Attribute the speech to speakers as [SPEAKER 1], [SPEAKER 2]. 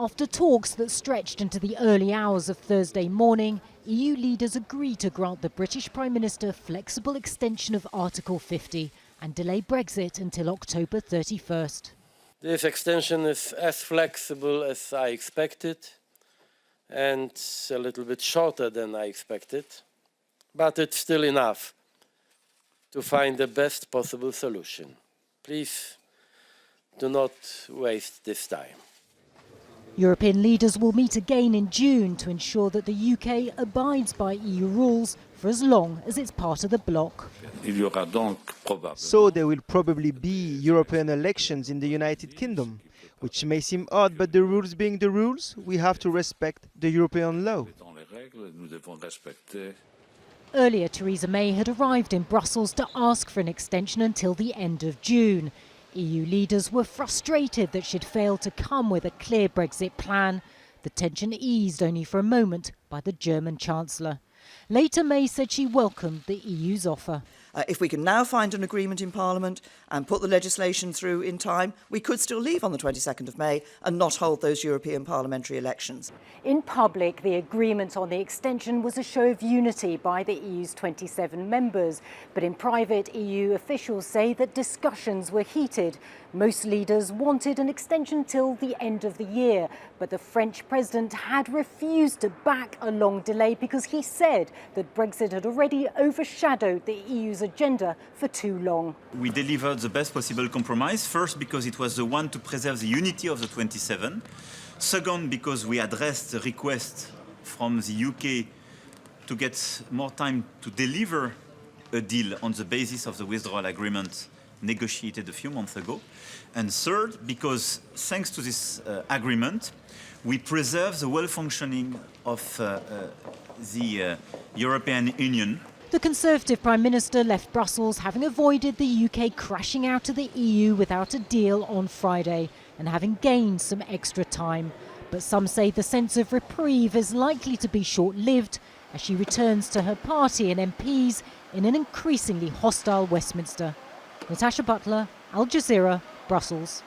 [SPEAKER 1] After talks that stretched into the early hours of Thursday morning, EU leaders agreed to grant the British Prime Minister flexible extension of Article 50 and delay Brexit until October 31st.
[SPEAKER 2] This extension is as flexible as I expected and a little bit shorter than I expected, but it's still enough to find the best possible solution. Please do not waste this time.
[SPEAKER 1] European leaders will meet again in June to ensure that the UK abides by EU rules for as long as it's part of the bloc.
[SPEAKER 3] So there will probably be European elections in the United Kingdom, which may seem odd, but the rules being the rules, we have to respect the European law.
[SPEAKER 1] Earlier, Theresa May had arrived in Brussels to ask for an extension until the end of June. EU leaders were frustrated that she'd failed to come with a clear Brexit plan. The tension eased only for a moment by the German Chancellor. Later, May said she welcomed the EU's offer.
[SPEAKER 4] If we can now find an agreement in Parliament and put the legislation through in time, we could still leave on the 22nd of May and not hold those European parliamentary elections.
[SPEAKER 1] In public, the agreement on the extension was a show of unity by the EU's 27 members. But in private, EU officials say that discussions were heated. Most leaders wanted an extension till the end of the year. But the French president had refused to back a long delay because he said that Brexit had already overshadowed the EU's agenda for too long.
[SPEAKER 5] We delivered the best possible compromise. First, because it was the one to preserve the unity of the 27. Second, because we addressed the request from the UK to get more time to deliver a deal on the basis of the withdrawal agreement negotiated a few months ago. And third, because thanks to this agreement, we preserve the well-functioning of the European Union.
[SPEAKER 1] The Conservative Prime Minister left Brussels having avoided the UK crashing out of the EU without a deal on Friday and having gained some extra time. But some say the sense of reprieve is likely to be short-lived as she returns to her party and MPs in an increasingly hostile Westminster. Natacha, Butler, Al Jazeera, Brussels.